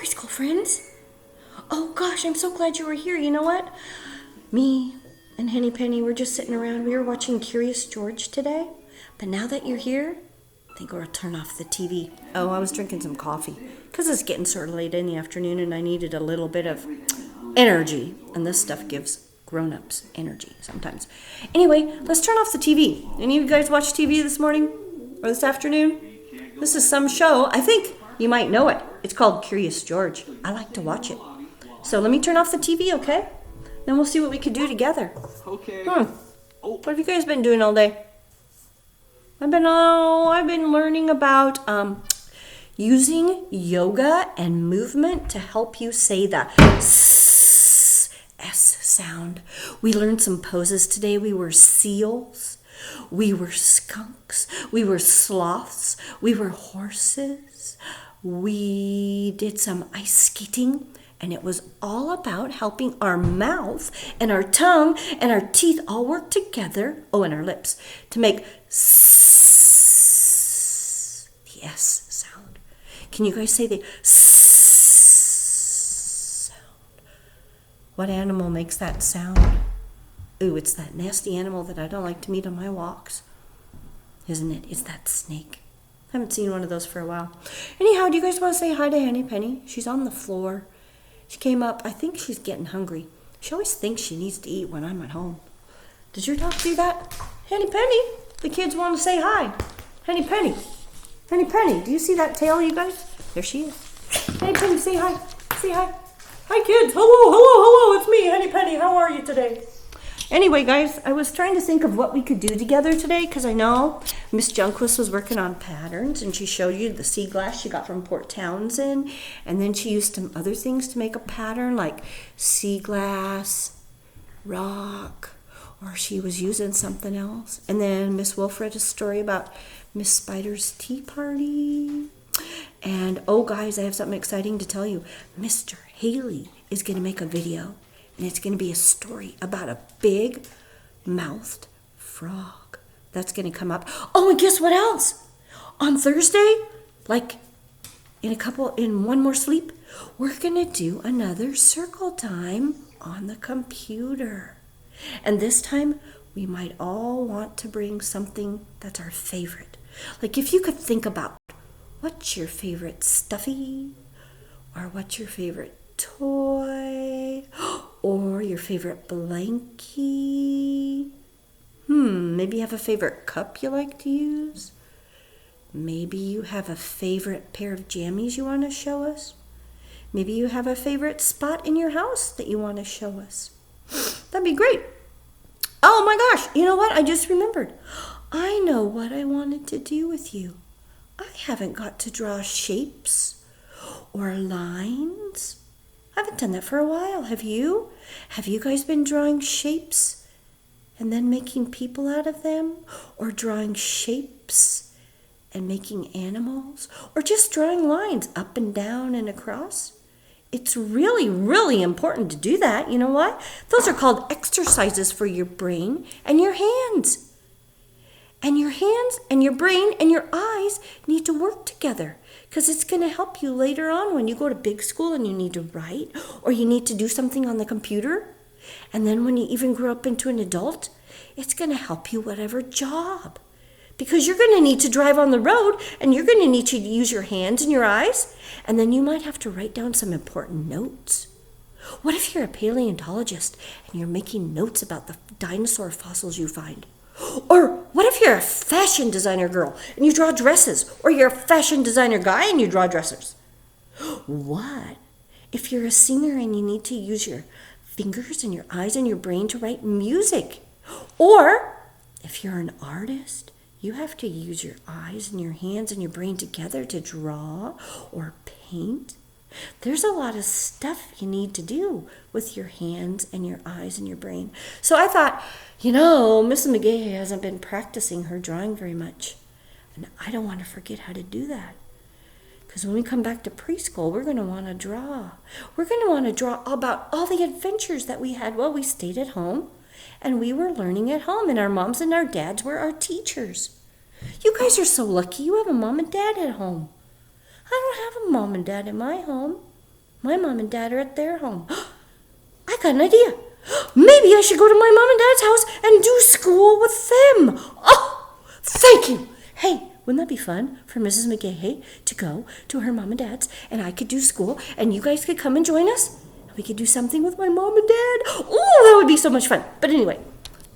preschool friends. Oh gosh, I'm so glad you were here. You know what? Me and Henny Penny were just sitting around. We were watching Curious George today. But now that you're here, I think we'll turn off the TV. Oh, I was drinking some coffee because it's getting sort of late in the afternoon and I needed a little bit of energy. And this stuff gives grown-ups energy sometimes. Anyway, let's turn off the TV. Any of you guys watch TV this morning or this afternoon? This is some show. I think you might know it. It's called Curious George. I like to watch it. So let me turn off the TV, okay? Then we'll see what we could do together. Okay. What have you guys been doing all day? I've been learning about using yoga and movement to help you say the S sound. We learned some poses today. We were seals. We were skunks. We were sloths. We were horses. We did some ice skating. And it was all about helping our mouth and our tongue and our teeth all work together, and our lips, to make S, the S sound. Can you guys say the S sound? What animal makes that sound? Ooh, it's that nasty animal that I don't like to meet on my walks. Isn't it? It's that snake. I haven't seen one of those for a while. Anyhow, do you guys want to say hi to Henny Penny? She's on the floor. She came up. I think she's getting hungry. She always thinks she needs to eat when I'm at home. Does your dog do that? Henny Penny, the kids want to say hi. Henny Penny. Henny Penny, do you see that tail, you guys? There she is. Henny Penny, say hi. Say hi. Hi, kids. Hello. It's me, Henny Penny. How are you today? Anyway, guys, I was trying to think of what we could do together today because I know Miss Junquist was working on patterns and she showed you the sea glass she got from Port Townsend, and then she used some other things to make a pattern like sea glass, rock, or she was using something else. And then Miss Wolf read a story about Miss Spider's tea party. And oh, guys, I have something exciting to tell you. Mr. Haley is going to make a video. And it's going to be a story about a big-mouthed frog that's going to come up. Oh, and guess what else? On Thursday, like in one more sleep, we're going to do another circle time on the computer. And this time, we might all want to bring something that's our favorite. Like if you could think about what's your favorite stuffy, or what's your favorite toy, or your favorite blankie. Maybe you have a favorite cup you like to use. Maybe you have a favorite pair of jammies you want to show us. Maybe you have a favorite spot in your house that you want to show us. That'd be great. Oh my gosh, you know what? I just remembered. I know what I wanted to do with you. I haven't got to draw shapes or lines. I haven't done that for a while. Have you? Have you guys been drawing shapes and then making people out of them? Or drawing shapes and making animals? Or just drawing lines up and down and across? It's really, really important to do that. You know what? Those are called exercises for your brain and your hands. And your hands and your brain and your eyes need to work together because it's going to help you later on when you go to big school and you need to write or you need to do something on the computer. And then when you even grow up into an adult, it's going to help you whatever job. Because you're going to need to drive on the road and you're going to need to use your hands and your eyes. And then you might have to write down some important notes. What if you're a paleontologist and you're making notes about the dinosaur fossils you find? Or what if you're a fashion designer girl and you draw dresses? Or you're a fashion designer guy and you draw dressers? What if you're a singer and you need to use your fingers and your eyes and your brain to write music? Or if you're an artist, you have to use your eyes and your hands and your brain together to draw or paint. There's a lot of stuff you need to do with your hands and your eyes and your brain. So I thought, Mrs. McGaughey hasn't been practicing her drawing very much. And I don't want to forget how to do that. Because when we come back to preschool, we're going to want to draw. We're going to want to draw about all the adventures that we had while we stayed at home. And we were learning at home. And our moms and our dads were our teachers. You guys are so lucky you have a mom and dad at home. I don't have a mom and dad in my home. My mom and dad are at their home. I got an idea. Maybe I should go to my mom and dad's house and do school with them. Oh, thank you. Hey, wouldn't that be fun for Mrs. McGaughey to go to her mom and dad's, and I could do school, and you guys could come and join us? We could do something with my mom and dad. Oh, that would be so much fun. But anyway,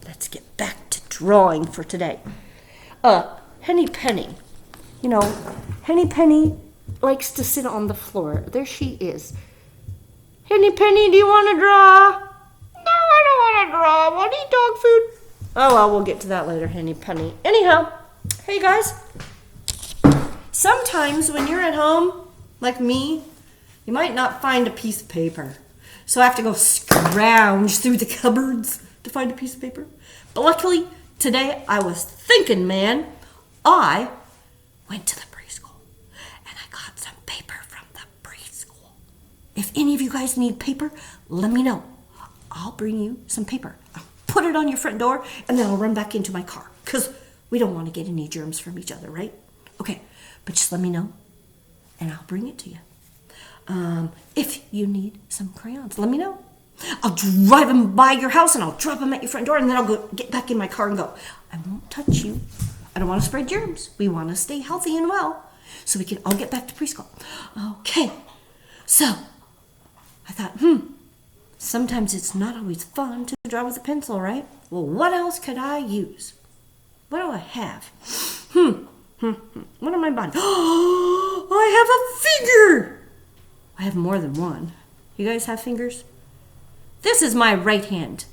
let's get back to drawing for today. Henny Penny. You know, Henny Penny likes to sit on the floor. There she is. Henny Penny, do you want to draw? No, I don't want to draw. I want to eat dog food. Oh, well, we'll get to that later, Henny Penny. Anyhow, hey guys. Sometimes when you're at home, like me, you might not find a piece of paper. So I have to go scrounge through the cupboards to find a piece of paper. But luckily, today I was thinking, man, I went to the preschool and I got some paper from the preschool. If any of you guys need paper, let me know. I'll bring you some paper. I'll put it on your front door and then I'll run back into my car because we don't want to get any germs from each other, right? Okay, but just let me know and I'll bring it to you. If you need some crayons, let me know. I'll drive them by your house and I'll drop them at your front door and then I'll go get back in my car and go. I won't touch you. I don't want to spread germs. We want to stay healthy and well so we can all get back to preschool. Okay, so I thought, sometimes it's not always fun to draw with a pencil, right? Well, what else could I use? What do I have? What am I buying? Oh, I have a finger. I have more than one. You guys have fingers? This is my right hand,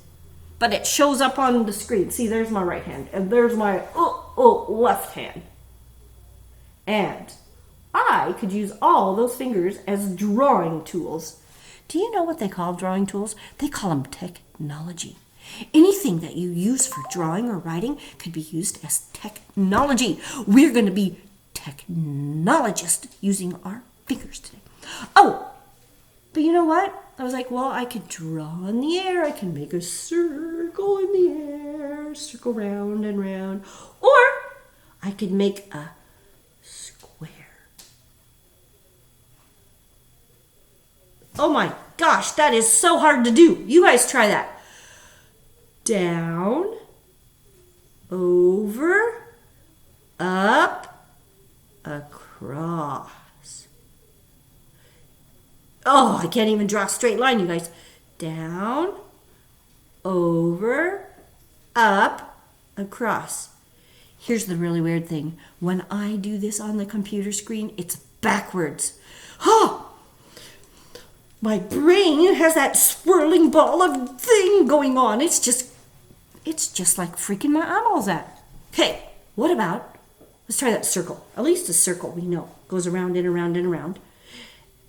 but it shows up on the screen. See, there's my right hand, and there's my left hand. And I could use all those fingers as drawing tools. Do you know what they call drawing tools? They call them technology. Anything that you use for drawing or writing could be used as technology. We're going to be technologists using our fingers today. Oh, but you know what? I was like, well, I could draw in the air. I can make a circle in the air, circle round and round. Or I could make a square. Oh my gosh, that is so hard to do. You guys try that. Down, over, up, across. Oh, I can't even draw a straight line, you guys. Down, over, up, across. Here's the really weird thing. When I do this on the computer screen, it's backwards. Oh! My brain has that swirling ball of thing going on. It's just like freaking my eyeballs at. Okay, what about, let's try that circle. At least a circle, we know, goes around and around and around.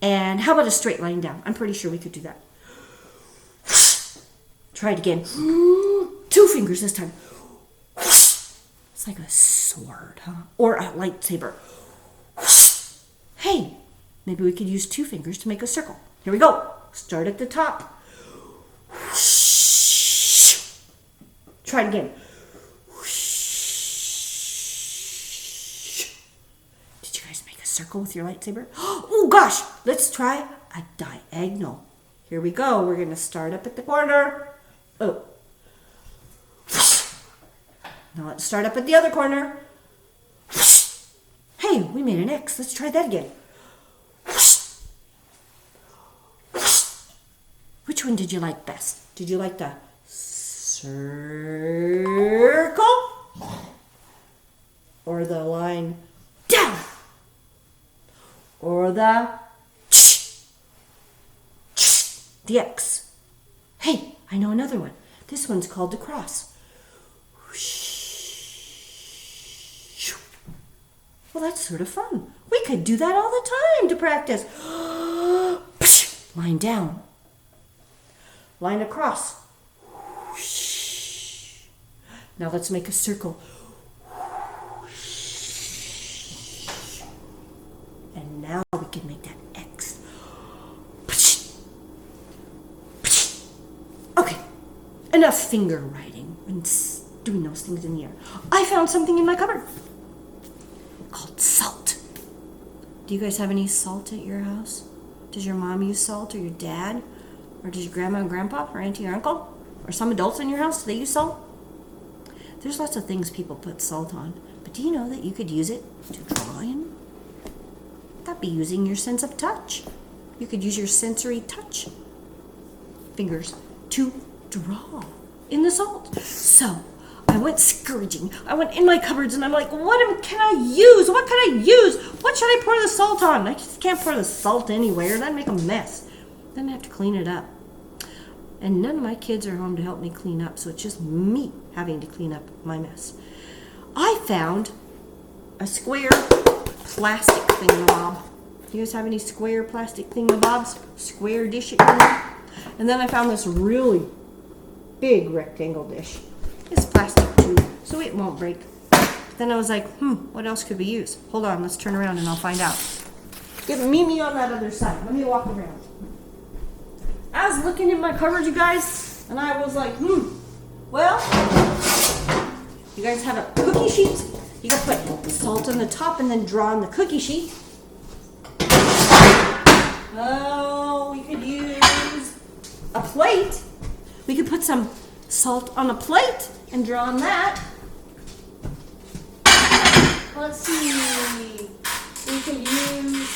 And how about a straight line down? I'm pretty sure we could do that. Try it again. 2 fingers this time. It's like a sword, huh? Or a lightsaber. Hey, maybe we could use 2 fingers to make a circle. Here we go. Start at the top. Try it again. Did you guys make a circle with your lightsaber? Oh gosh, let's try a diagonal. Here we go. We're going to start up at the corner. Oh. Now let's start up at the other corner. Hey, we made an X. Let's try that again. Which one did you like best? Did you like the circle or the line down or the X? Hey, I know another one. This one's called the cross. Well, that's sort of fun. We could do that all the time to practice. Line down. Line across. Now let's make a circle. And now we can make that X. Okay, enough finger writing and doing those things in the air. I found something in my cupboard called salt. Do you guys have any salt at your house? Does your mom use salt, or your dad? Or does your grandma and grandpa, or auntie or uncle? Or some adults in your house, do they use salt? There's lots of things people put salt on. But do you know that you could use it to draw in? That'd be using your sense of touch. You could use your sensory touch fingers to draw in the salt. So I went scourging. I went in my cupboards and I'm like, can I use? What can I use? What should I pour the salt on? I just can't pour the salt anywhere. That'd make a mess. Then I have to clean it up. And none of my kids are home to help me clean up, so it's just me having to clean up my mess. I found a square plastic thingamabob. You guys have any square plastic thingamabobs? Square dish it can be? And then I found this really big rectangle dish. It's plastic too, so it won't break. Then I was like, what else could we use? Hold on, let's turn around and I'll find out. Meet me on that other side. Let me walk around. I was looking in my cupboard, you guys, and I was like, well, you guys have a cookie sheet. You can put salt on the top and then draw on the cookie sheet. Oh, we could use a plate. We could put some salt on a plate and draw on that. Let's see. We could use,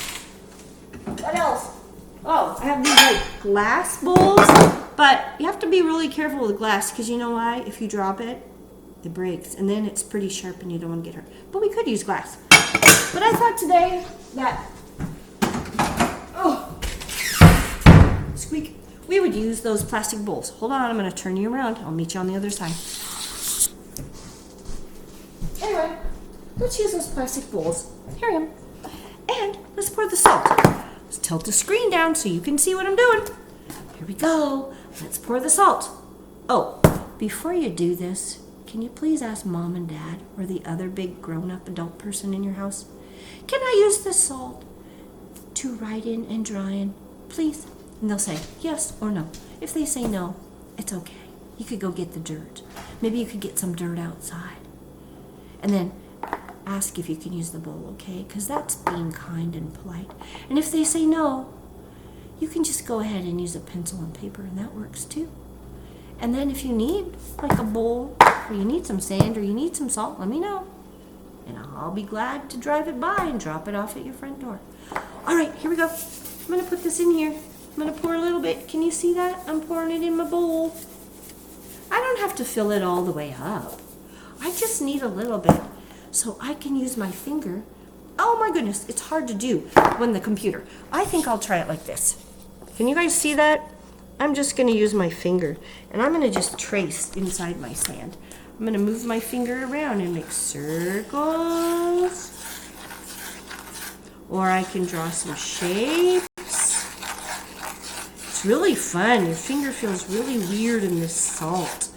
what else? Oh, I have these like glass bowls, but you have to be really careful with glass because you know why? If you drop it, it breaks, and then it's pretty sharp and you don't want to get hurt. But we could use glass. But I thought today that, squeak, we would use those plastic bowls. Hold on, I'm going to turn you around. I'll meet you on the other side. Anyway, let's use those plastic bowls. Here I am. And let's pour the salt. Let's tilt the screen down so you can see what I'm doing. Here we go. Let's pour the salt. Oh, before you do this, can you please ask Mom and Dad or the other big grown-up adult person in your house, can I use this salt to write in and draw in, please? And they'll say yes or no. If they say no, it's okay. You could go get the dirt. Maybe you could get some dirt outside. And then ask if you can use the bowl, okay? Because that's being kind and polite. And if they say no, you can just go ahead and use a pencil and paper, and that works too. And then if you need like a bowl, or you need some sand, or you need some salt, let me know. And I'll be glad to drive it by and drop it off at your front door. All right, here we go. I'm going to put this in here. I'm going to pour a little bit. Can you see that? I'm pouring it in my bowl. I don't have to fill it all the way up. I just need a little bit so I can use my finger. Oh my goodness, it's hard to do when the computer. I think I'll try it like this. Can you guys see that? I'm just going to use my finger, and I'm going to just trace inside my sand. I'm going to move my finger around and make circles. Or I can draw some shapes. It's really fun. Your finger feels really weird in this salt.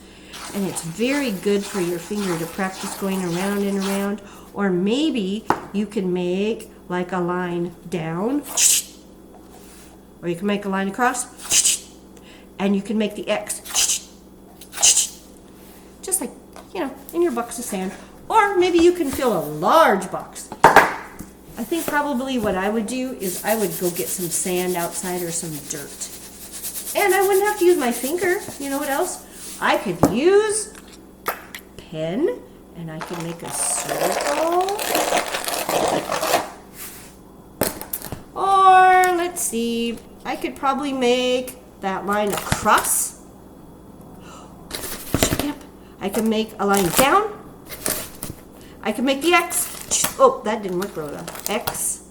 And it's very good for your finger to practice going around and around. Or maybe you can make like a line down. Or you can make a line across. And you can make the X. Just like, in your box of sand. Or maybe you can fill a large box. I think probably what I would do is I would go get some sand outside or some dirt. And I wouldn't have to use my finger. You know what else? I could use a pen, and I could make a circle. Or, let's see, I could probably make that line across. Yep. I can make a line down. I can make the X. Oh, that didn't work really well. X.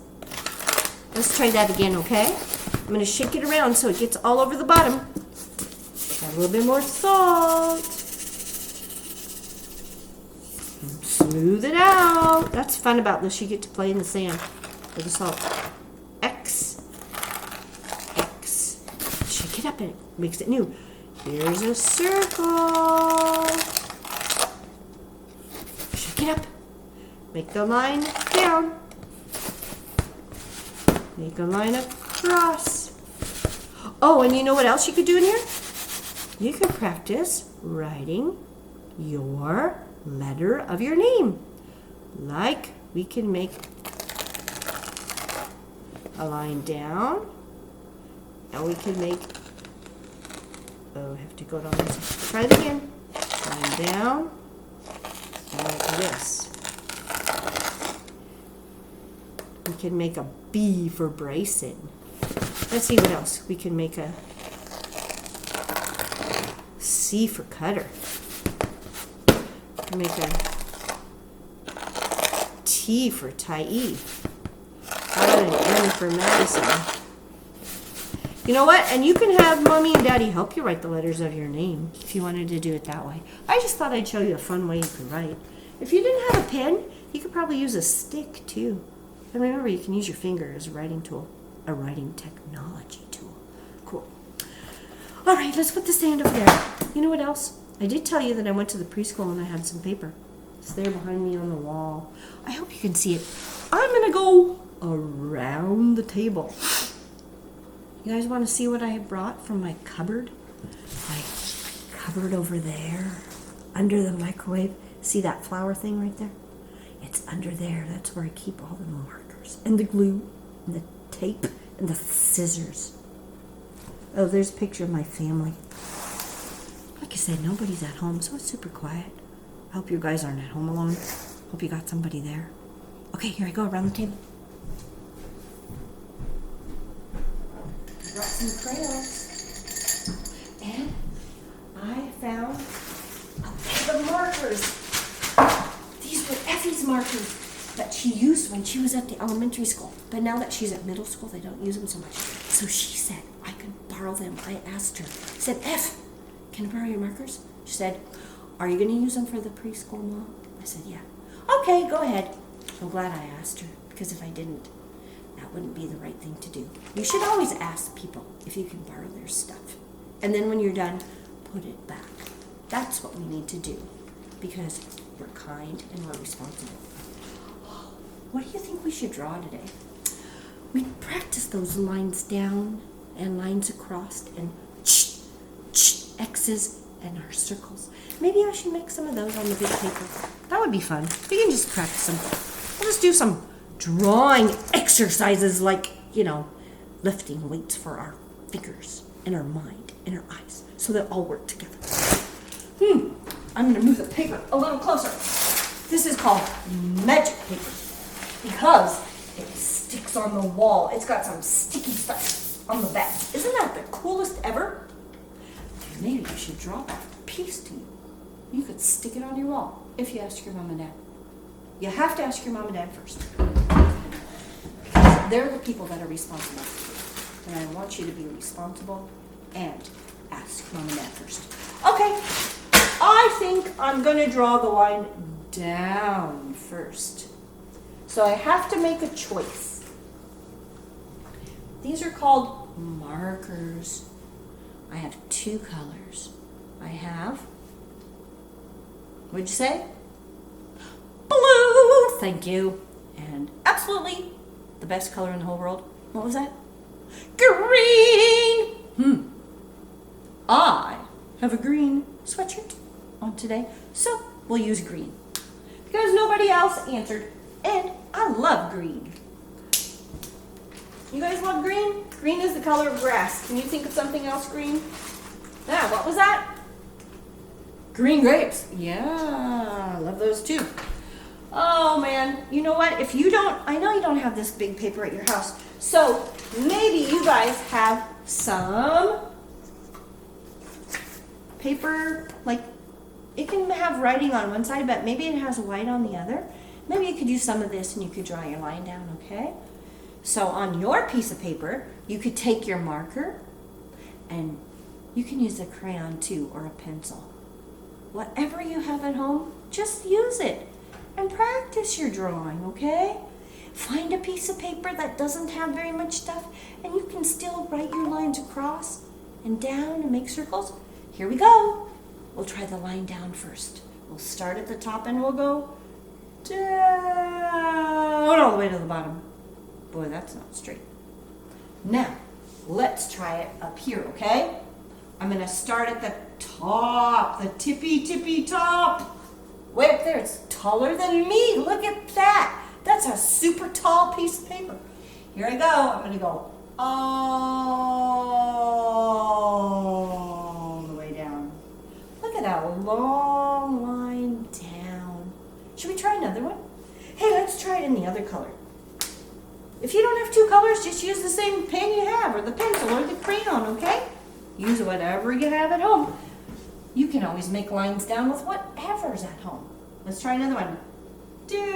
Let's try that again, okay? I'm going to shake it around so it gets all over the bottom. Add a little bit more salt. Smooth it out. That's fun about this. You get to play in the sand with the salt. X. X. Shake it up and it makes it new. Here's a circle. Shake it up. Make the line down. Make a line across. Oh, and you know what else you could do in here? You could practice writing your letter of your name. Like we can make a line down Now we can make, oh, I have to go down this. Try it again. Line down, like this. We can make a B for bracing. Let's see what else. We can make a C for cutter. We can make a T for tie. And an M for Madison. You know what? And you can have Mommy and Daddy help you write the letters of your name if you wanted to do it that way. I just thought I'd show you a fun way you could write. If you didn't have a pen, you could probably use a stick too. And remember, you can use your finger as a writing tool, a writing technology tool. Cool. All right, let's put the sand over there. You know what else? I did tell you that I went to the preschool and I had some paper. It's there behind me on the wall. I hope you can see it. I'm going to go around the table. You guys want to see what I have brought from my cupboard? My cupboard over there, under the microwave. See that flower thing right there? It's under there. That's where I keep all the markers and the glue and the tape and the scissors. Oh, there's a picture of my family. Like I said, nobody's at home, so it's super quiet. I hope you guys aren't at home alone. Hope you got somebody there. Okay, here I go around the table. I got some crayons. And I found a bag of markers. These were Effie's markers that she used when she was at the elementary school. But now that she's at middle school, they don't use them so much. So she said I could borrow them. I asked her. I said, Eff, can I borrow your markers? She said, are you going to use them for the preschool, Mom? I said, yeah. Okay, go ahead. I'm glad I asked her, because if I didn't, that wouldn't be the right thing to do. You should always ask people if you can borrow their stuff. And then when you're done, put it back. That's what we need to do, because we're kind and we're responsible. What do you think we should draw today? We practice those lines down and lines across and X's and our circles. Maybe I should make some of those on the big paper. That would be fun. We can just practice them. We'll just do some drawing exercises like, lifting weights for our fingers and our mind and our eyes so they'll all work together. I'm going to move the paper a little closer. This is called magic paper because it sticks on the wall. It's got some sticky stuff on the back. Isn't that the coolest ever? Maybe you should draw that piece to you. You could stick it on your wall if you ask your mom and dad. You have to ask your mom and dad first. They're the people that are responsible. And I want you to be responsible and ask mom and dad first. Okay, I think I'm going to draw the line down first. So I have to make a choice. These are called markers. I have two colors. I have, what'd you say? Blue, thank you. And absolutely the best color in the whole world. What was that? Green. I have a green sweatshirt on today, so we'll use green. Because nobody else answered, and I love green. You guys love green? Green is the color of grass. Can you think of something else green? Yeah, what was that? Green grapes. Yeah, I love those too. Oh man, you know what? If you don't, I know you don't have this big paper at your house, so maybe you guys have some paper, like it can have writing on one side, but maybe it has white on the other. Maybe you could use some of this and you could draw your line down, okay? So on your piece of paper, you could take your marker and you can use a crayon too or a pencil. Whatever you have at home, just use it and practice your drawing, okay? Find a piece of paper that doesn't have very much stuff and you can still write your lines across and down and make circles. Here we go. We'll try the line down first. We'll start at the top and we'll go down all the way to the bottom. Boy, that's not straight. Now, let's try it up here, okay? I'm going to start at the top, the tippy top. Way up there, it's taller than me. Look at that. That's a super tall piece of paper. Here I go. I'm going to go all the way down. Look at that long line down. Should we try another one? Hey, let's try it in the other color. If you don't have two colors, just use the same pen you have, or the pencil, or the crayon, okay? Use whatever you have at home. You can always make lines down with whatever's at home. Let's try another one. Down,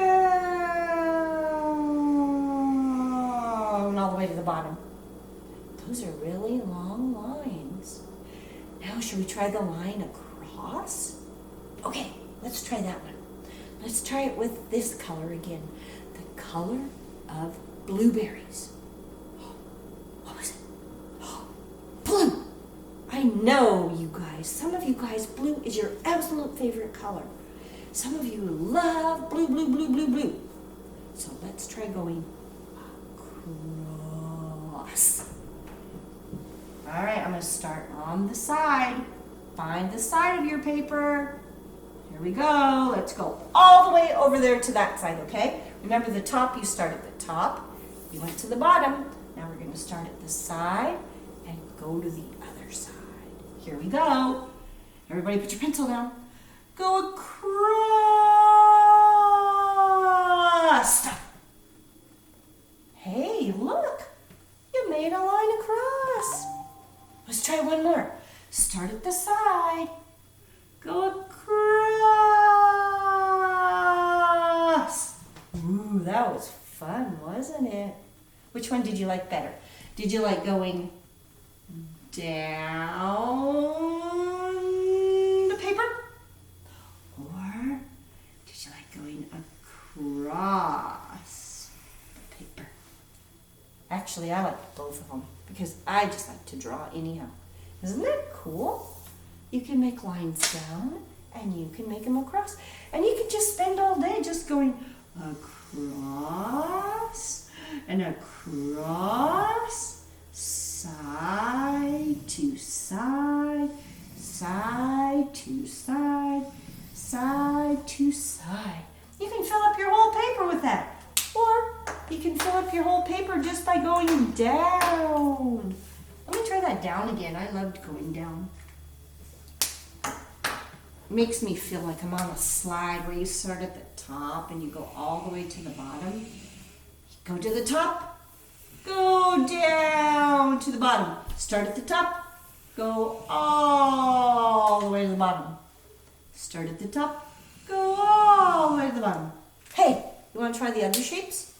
all the way to the bottom. Those are really long lines. Now, should we try the line across? Okay, let's try that one. Let's try it with this color again. The color of blueberries. What was it? Blue. I know, you guys. Some of you guys, blue is your absolute favorite color. Some of you love blue, blue, blue, blue, blue. So let's try going across. All right, I'm going to start on the side. Find the side of your paper. Here we go. Let's go all the way over there to that side, okay? Remember the top, you start at the top. You went to the bottom. Now we're going to start at the side and go to the other side. Here we go. Everybody put your pencil down. Go across. Stop. Hey, look. You made a line across. Let's try one more. Start at the side. Go across. Ooh, that was fun, wasn't it? Which one did you like better? Did you like going down the paper? Or did you like going across the paper? Actually, I like both of them because I just like to draw anyhow. Isn't that cool? You can make lines down and you can make them across. And you can just spend all day just going across and across, side to side, side to side, side to side. You can fill up your whole paper with that. Or you can fill up your whole paper just by going down. Let me try that down again. I loved going down. Makes me feel like I'm on a slide where you start at the top and you go all the way to the bottom. You go to the top, go down to the bottom. Start at the top, go all the way to the bottom. Start at the top, go all the way to the bottom. Hey, you want to try the other shapes?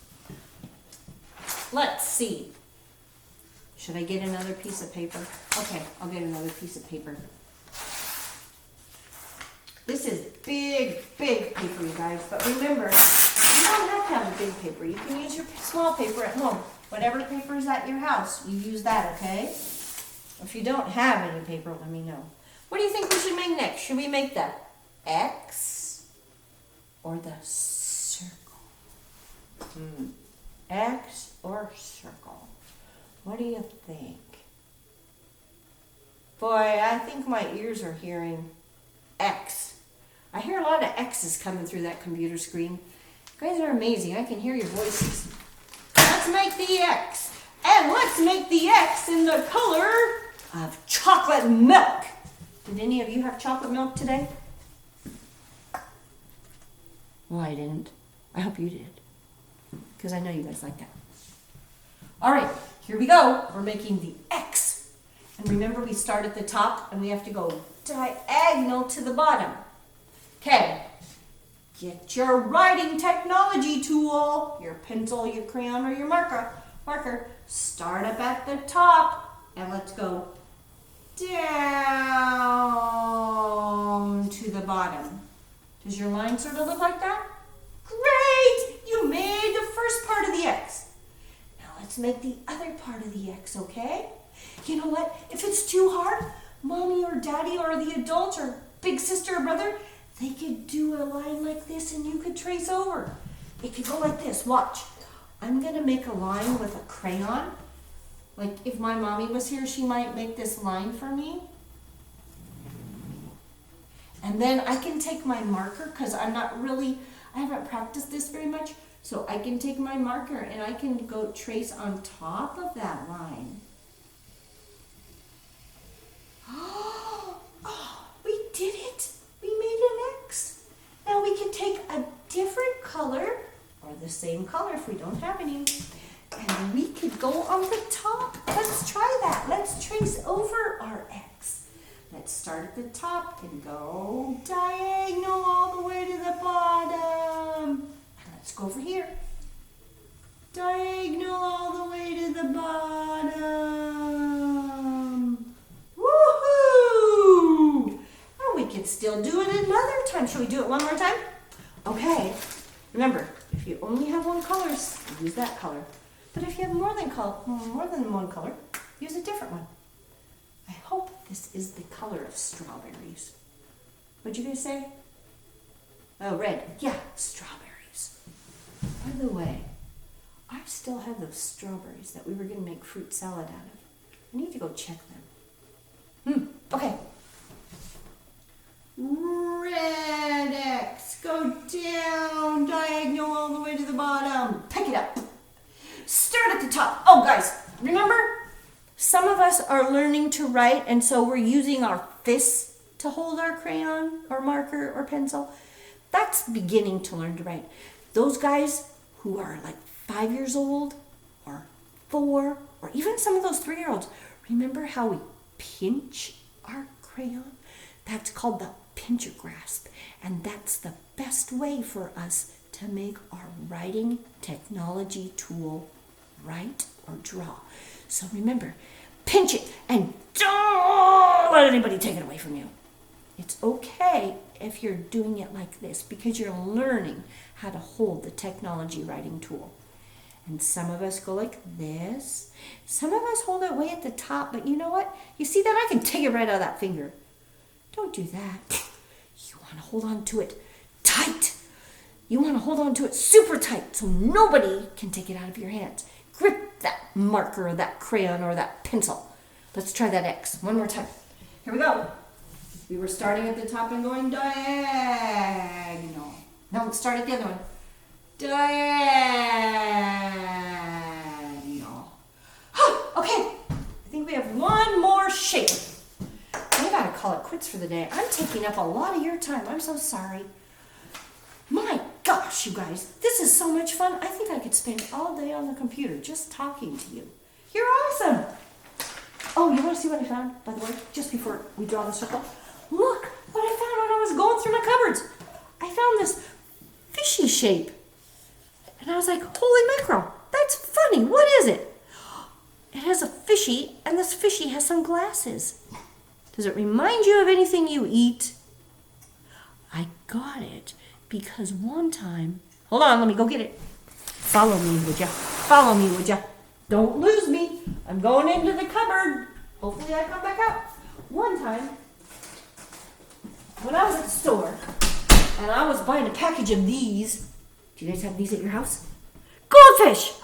Let's see. Should I get another piece of paper? Okay, I'll get another piece of paper. This is big, big paper, you guys. But remember, you don't have to have a big paper. You can use your small paper at home. Whatever paper is at your house, you use that, okay? If you don't have any paper, let me know. What do you think we should make next? Should we make the X or the circle? X or circle? What do you think? Boy, I think my ears are hearing X. I hear a lot of X's coming through that computer screen. You guys are amazing. I can hear your voices. Let's make the X. And let's make the X in the color of chocolate milk. Did any of you have chocolate milk today? Well, I didn't. I hope you did. Because I know you guys like that. All right, here we go. We're making the X. And remember, we start at the top and we have to go diagonal to the bottom. Okay, get your writing technology tool, your pencil, your crayon, or your marker. Start up at the top and let's go down to the bottom. Does your line sort of look like that? Great! You made the first part of the X. Now let's make the other part of the X, okay? You know what? If it's too hard, Mommy or Daddy or the adult or big sister or brother, they could do a line like this and you could trace over. It could go like this. Watch. I'm going to make a line with a crayon. Like if my mommy was here, she might make this line for me. And then I can take my marker because I haven't practiced this very much. So I can take my marker and I can go trace on top of that line. Oh, we did it. We made an X. Now we can take a different color, or the same color if we don't have any, and we could go on the top. Let's try that. Let's trace over our X. Let's start at the top and go diagonal all the way to the bottom. And let's go over here. Diagonal all the way to the bottom. Woohoo! And we can still do it another time. Shall we do it one more time? Okay. Remember, if you only have one color, use that color. But if you have more than one color, use a different one. I hope this is the color of strawberries. What'd you guys say? Oh, red. Yeah, strawberries. By the way, I still have those strawberries that we were going to make fruit salad out of. I need to go check them. Okay. Red X. Go down, diagonal all the way to the bottom. Pick it up. Start at the top. Oh, guys, remember? Some of us are learning to write, and so we're using our fists to hold our crayon or marker or pencil. That's beginning to learn to write. Those guys who are like 5 years old or 4, or even some of those 3-year-olds, remember how we pinch our crayon? That's called the pincher grasp, and that's the best way for us to make our writing technology tool write or draw. So remember, pinch it and don't let anybody take it away from you. It's okay if you're doing it like this because you're learning how to hold the technology writing tool. And some of us go like this. Some of us hold it way at the top, but you know what? You see that? I can take it right out of that finger. Don't do that. You want to hold on to it tight. You want to hold on to it super tight so nobody can take it out of your hands. Grip that marker or that crayon or that pencil. Let's try that X one more time. Here we go. We were starting at the top and going diagonal. Now let's start at the other one. Diagonal. Okay, I think we have one more shape. I gotta call it quits for the day. I'm taking up a lot of your time. I'm so sorry. My gosh, you guys, this is so much fun. I think I could spend all day on the computer just talking to you. You're awesome. Oh, you want to see what I found, by the way, just before we draw the circle? Look what I found when I was going through my cupboards. I found this fishy shape. And I was like, holy mackerel, that's funny. What is it? It has a fishy, and this fishy has some glasses. Does it remind you of anything you eat? I got it because one time... Hold on, let me go get it. Follow me, would ya? Follow me, would ya? Don't lose me. I'm going into the cupboard. Hopefully I come back out. One time, when I was at the store, and I was buying a package of these... Do you guys have these at your house? Goldfish!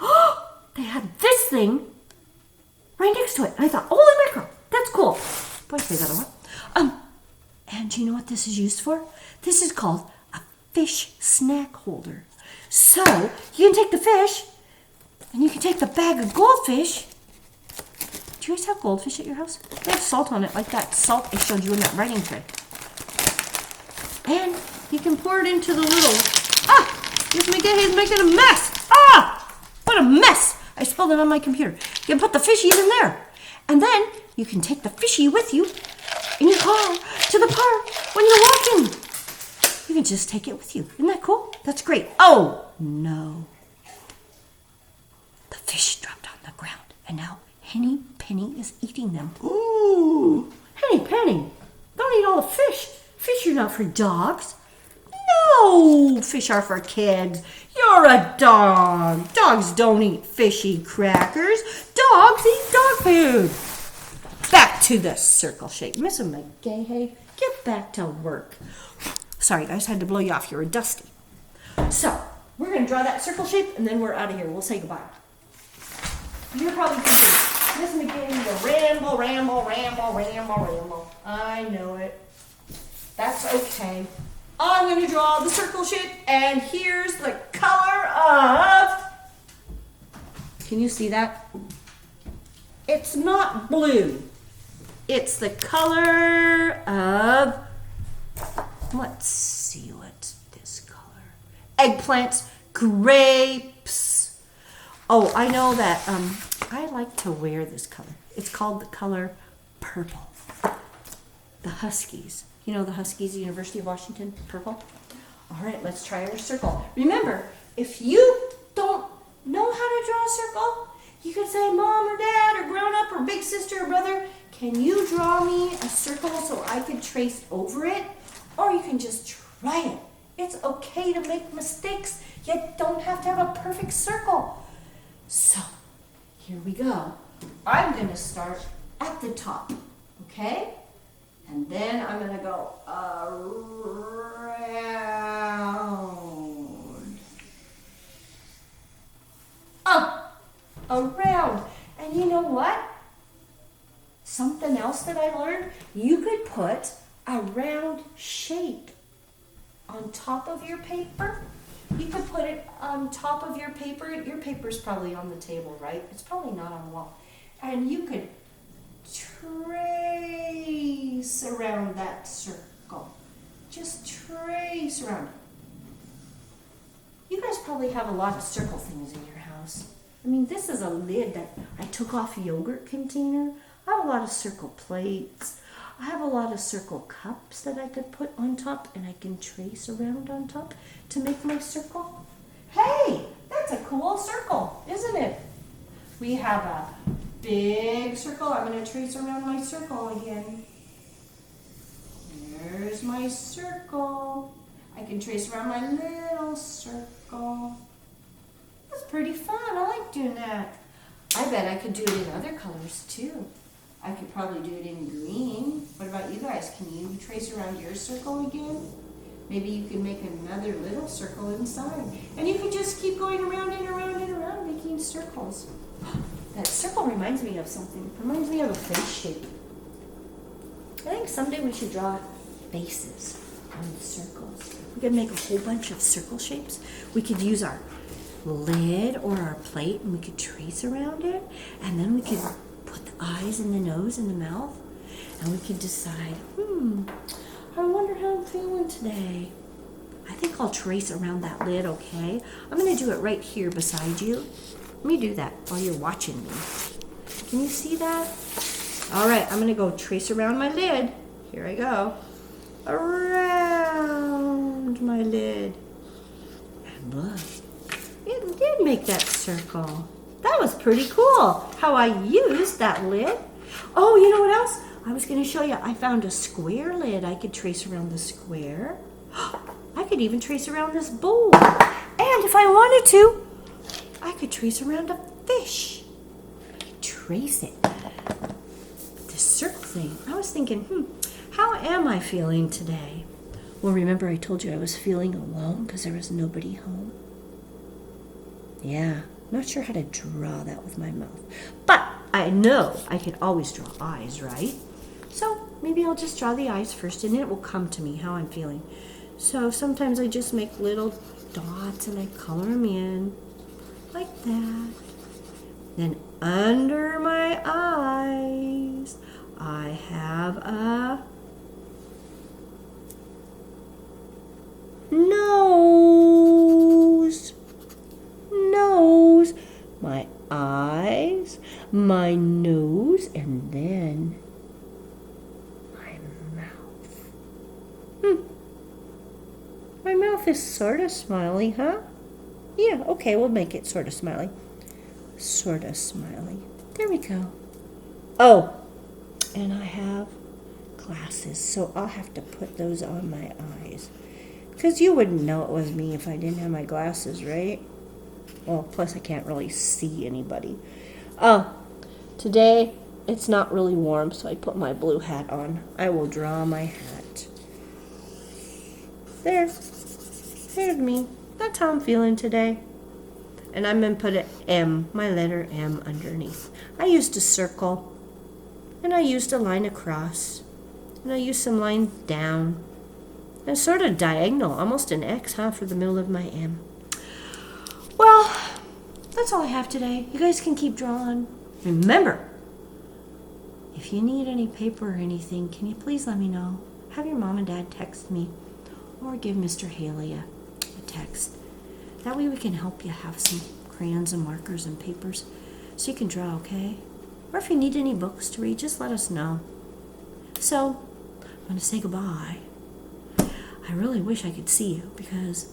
They had this thing right next to it. And I thought, holy mackerel, that's cool. Boy, say that a lot. And do you know what this is used for? This is called a fish snack holder. So, you can take the fish, and you can take the bag of goldfish. Do you guys have goldfish at your house? They have salt on it, like that salt I showed you in that writing tray. And you can pour it into the little... Miss McGaughey's making a mess. What a mess. I spilled it on my computer. You can put the fishies in there. And then you can take the fishy with you in your car to the park when you're walking. You can just take it with you. Isn't that cool? That's great. Oh, no. The fish dropped on the ground. And now Henny Penny is eating them. Ooh. Henny Penny, don't eat all the fish. Fish are not for dogs. No, fish are for kids. You're a dog. Dogs don't eat fishy crackers. Dogs eat dog food. Back to the circle shape. Miss McGaughey, get back to work. Sorry, guys, had to blow you off. You were dusty. So, we're going to draw that circle shape, and then we're out of here. We'll say goodbye. You're probably thinking, Miss McGaughey, you ramble. I know it. That's okay. I'm going to draw the circle shape, and here's the color of, can you see that? It's not blue. It's the color of, let's see, what's this color? Eggplants, grapes. Oh, I know that I like to wear this color. It's called the color purple. The Huskies. You know the Huskies, University of Washington, purple? All right, let's try our circle. Remember, if you don't know how to draw a circle, you could say, Mom or Dad or grown up or big sister or brother, can you draw me a circle so I can trace over it? Or you can just try it. It's okay to make mistakes. You don't have to have a perfect circle. So, here we go. I'm going to start at the top, okay? And then I'm going to go around. Up, around. And you know what? Something else that I learned, you could put a round shape on top of your paper. You could put it on top of your paper. Your paper's probably on the table, right? It's probably not on the wall. And you could trace around that circle. Just trace around it. You guys probably have a lot of circle things in your house. I mean, this is a lid that I took off a yogurt container. I have a lot of circle plates. I have a lot of circle cups that I could put on top, and I can trace around on top to make my circle. Hey, that's a cool circle, isn't it? We have a big circle. I'm going to trace around my circle again. There's my circle. I can trace around my little circle. That's pretty fun. I like doing that. I bet I could do it in other colors too. I could probably do it in green. What about you guys? Can you trace around your circle again? Maybe you can make another little circle inside. And you can just keep going around and around and around making circles. That circle reminds me of something. It reminds me of a face shape. I think someday we should draw faces on circles. We could make a whole bunch of circle shapes. We could use our lid or our plate, and we could trace around it, and then we could put the eyes and the nose and the mouth, and we could decide, I wonder how I'm feeling today. I think I'll trace around that lid, okay? I'm going to do it right here beside you. Let me do that while you're watching me. Can you see that? All right, I'm going to go trace around my lid. Here I go. Around my lid. And look, it did make that circle. That was pretty cool how I used that lid. Oh, you know what else? I was going to show you. I found a square lid. I could trace around the square. I could even trace around this bowl. And if I wanted to, I could trace around a fish. I could trace it. This circle thing. I was thinking, how am I feeling today? Well, remember I told you I was feeling alone because there was nobody home? Yeah. Not sure how to draw that with my mouth. But I know I can always draw eyes, right? So maybe I'll just draw the eyes first, and it will come to me how I'm feeling. So sometimes I just make little dots and I color them in like that. Then under my eyes, I have a nose. Nose, my eyes, my nose, and then my mouth. My mouth is sort of smiley, huh? Yeah, okay, we'll make it sort of smiley. Sort of smiley. There we go. Oh, and I have glasses, so I'll have to put those on my eyes. Because you wouldn't know it was me if I didn't have my glasses, right? Well, plus I can't really see anybody. Oh, today it's not really warm, so I put my blue hat on. I will draw my hat. There. There's me. That's how I'm feeling today. And I'm going to put an M, my letter M, underneath. I used a circle, and I used a line across, and I used some lines down. And sort of diagonal, almost an X, huh, for the middle of my M. Well, that's all I have today. You guys can keep drawing. Remember, if you need any paper or anything, can you please let me know? Have your mom and dad text me or give Mr. Haley a text. That way we can help you have some crayons and markers and papers so you can draw, okay? Or if you need any books to read, just let us know. So, I'm going to say goodbye. I really wish I could see you because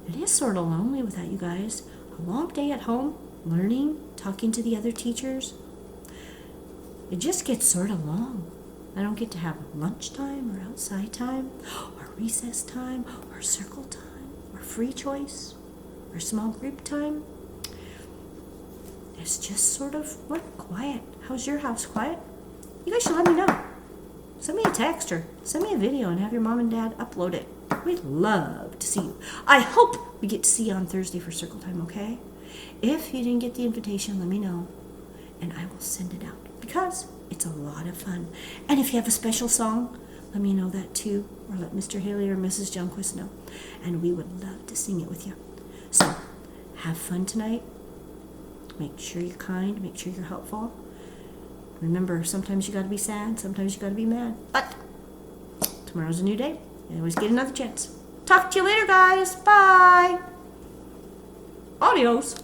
it is sort of lonely without you guys. A long day at home, learning, talking to the other teachers. It just gets sort of long. I don't get to have lunchtime or outside time or recess time or circle time or free choice or small group time. It's just sort of quiet. How's your house? Quiet? You guys should let me know. Send me a text or send me a video and have your mom and dad upload it. We'd love to see you. I hope we get to see you on Thursday for circle time, okay? If you didn't get the invitation, let me know and I will send it out because it's a lot of fun. And if you have a special song, let me know that too, or let Mr. Haley or Mrs. Junquist know. And we would love to sing it with you. So, have fun tonight. Make sure you're kind. Make sure you're helpful. Remember, sometimes you got to be sad. Sometimes you got to be mad. But tomorrow's a new day. You always get another chance. Talk to you later, guys. Bye. Adios.